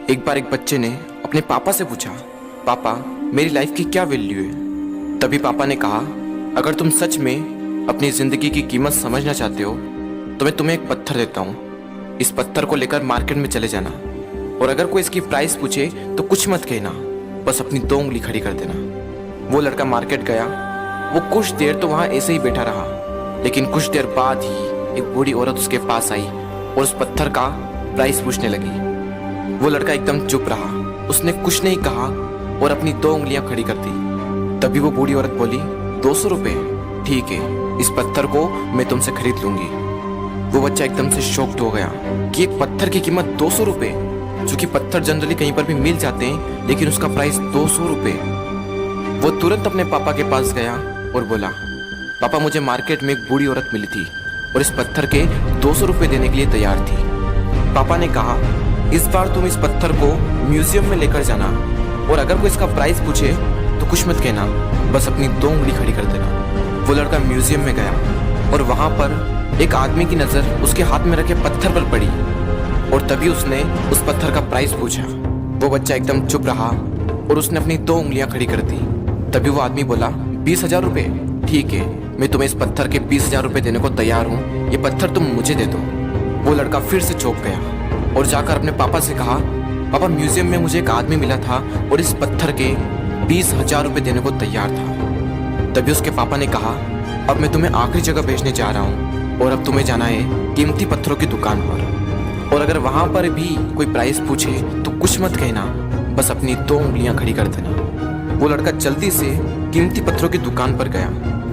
एक बार एक बच्चे ने अपने पापा से पूछा, पापा मेरी लाइफ की क्या वैल्यू है। तभी पापा ने कहा, अगर तुम सच में अपनी जिंदगी की कीमत समझना चाहते हो तो मैं तुम्हें एक पत्थर देता हूँ। इस पत्थर को लेकर मार्केट में चले जाना और अगर कोई इसकी प्राइस पूछे तो कुछ मत कहना, बस अपनी 2 उंगली खड़ी कर देना। वो लड़का मार्केट गया। वो कुछ देर तो वहाँ ऐसे ही बैठा रहा, लेकिन कुछ देर बाद ही एक बूढ़ी औरत उसके पास आई और उस पत्थर का प्राइस पूछने लगी। वो लड़का एकदम चुप रहा, उसने कुछ नहीं कहा और अपनी 2 उंगलियां खड़ी कर दी। तभी वो बूढ़ी औरत बोली, 200 रुपये, ठीक है, इस पत्थर को मैं तुमसे खरीद लूंगी। वो बच्चा एकदम से शॉक्ड हो गया कि एक पत्थर की कीमत 200 रुपये, जो कि पत्थर जनरली कहीं पर भी मिल जाते हैं, लेकिन उसका प्राइस 200 रुपये। वो तुरंत अपने पापा के पास गया और बोला, पापा मुझे मार्केट में एक बूढ़ी औरत मिली थी और इस पत्थर के 200 रुपये देने के लिए तैयार थी। पापा ने कहा, इस बार तुम इस पत्थर को म्यूजियम में लेकर जाना और अगर कोई इसका प्राइस पूछे तो कुछ मत कहना, बस अपनी 2 उंगली खड़ी कर देना। वो लड़का म्यूजियम में गया और वहां पर एक आदमी की नजर उसके हाथ में रखे पत्थर पर पड़ी और तभी उसने उस पत्थर का प्राइस पूछा। वो बच्चा एकदम चुप रहा और उसने अपनी 2 उंगलियां खड़ी कर दी। तभी वो आदमी बोला, 20,000 रुपये, ठीक है, मैं तुम्हें इस पत्थर के 20,000 रुपये देने को तैयार हूँ, ये पत्थर तुम मुझे दे दो। वो लड़का फिर से चौंक गया और जाकर अपने पापा से कहा, पापा म्यूजियम में मुझे एक आदमी मिला था और इस पत्थर के 20,000 रुपये देने को तैयार था। तभी उसके पापा ने कहा, अब मैं तुम्हें आखिरी जगह भेजने जा रहा हूँ और अब तुम्हें जाना है कीमती पत्थरों की दुकान पर और अगर वहाँ पर भी कोई प्राइस पूछे तो कुछ मत कहना, बस अपनी 2 उंगलियां खड़ी कर देना। वो लड़का जल्दी से कीमती पत्थरों की दुकान पर गया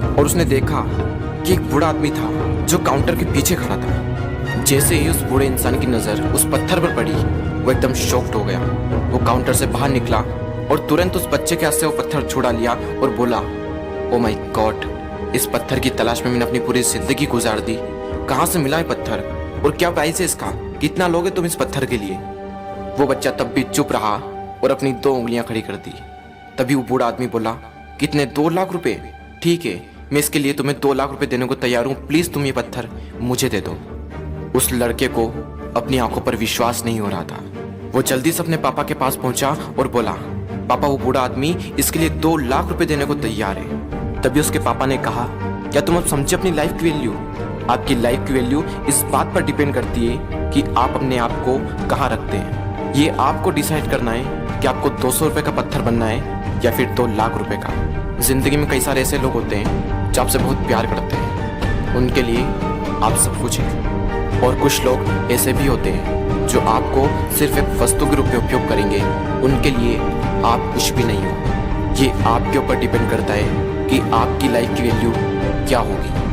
और उसने देखा कि एक बूढ़ा आदमी था जो काउंटर के पीछे खड़ा था। जैसे ही उस बूढ़े इंसान की नजर उस पत्थर पर पड़ी, वो एकदम शॉक्ड हो गया। वो काउंटर से बाहर निकला और तुरंत उस बच्चे के हाथ से वो पत्थर छुड़ा लिया और बोला, ओ माय गॉड, इस पत्थर की तलाश में मैंने अपनी पूरी जिंदगी गुजार दी। कहाँ से मिला है पत्थर और क्या प्राइस है इसका, कितना लोगे तुम इस पत्थर के लिए। वो बच्चा तब भी चुप रहा और अपनी 2 उंगलियां खड़ी कर दी। तभी वो बूढ़ा आदमी बोला, कितने, 2 लाख रुपए, ठीक है, मैं इसके लिए तुम्हें 2 लाख रुपए देने को तैयार हूँ, प्लीज तुम ये पत्थर मुझे दे दो। उस लड़के को अपनी आंखों पर विश्वास नहीं हो रहा था। वो जल्दी से अपने पापा के पास पहुंचा और बोला, पापा वो बूढ़ा आदमी इसके लिए 2 लाख रुपए देने को तैयार है। तभी उसके पापा ने कहा, क्या तुम अब समझे अपनी लाइफ की वैल्यू? आपकी लाइफ की वैल्यू इस बात पर डिपेंड करती है कि आप अपने आप को कहाँ रखते हैं। ये आपको डिसाइड करना है कि आपको 200 रुपये का पत्थर बनना है या फिर 2 लाख रुपए का। जिंदगी में कई सारे ऐसे लोग होते हैं जो आपसे बहुत प्यार करते हैं, उनके लिए आप सब कुछ हैं, और कुछ लोग ऐसे भी होते हैं जो आपको सिर्फ एक वस्तु के रूप में उपयोग करेंगे, उनके लिए आप कुछ भी नहीं हो। ये आपके ऊपर डिपेंड करता है कि आपकी लाइफ की वैल्यू क्या होगी।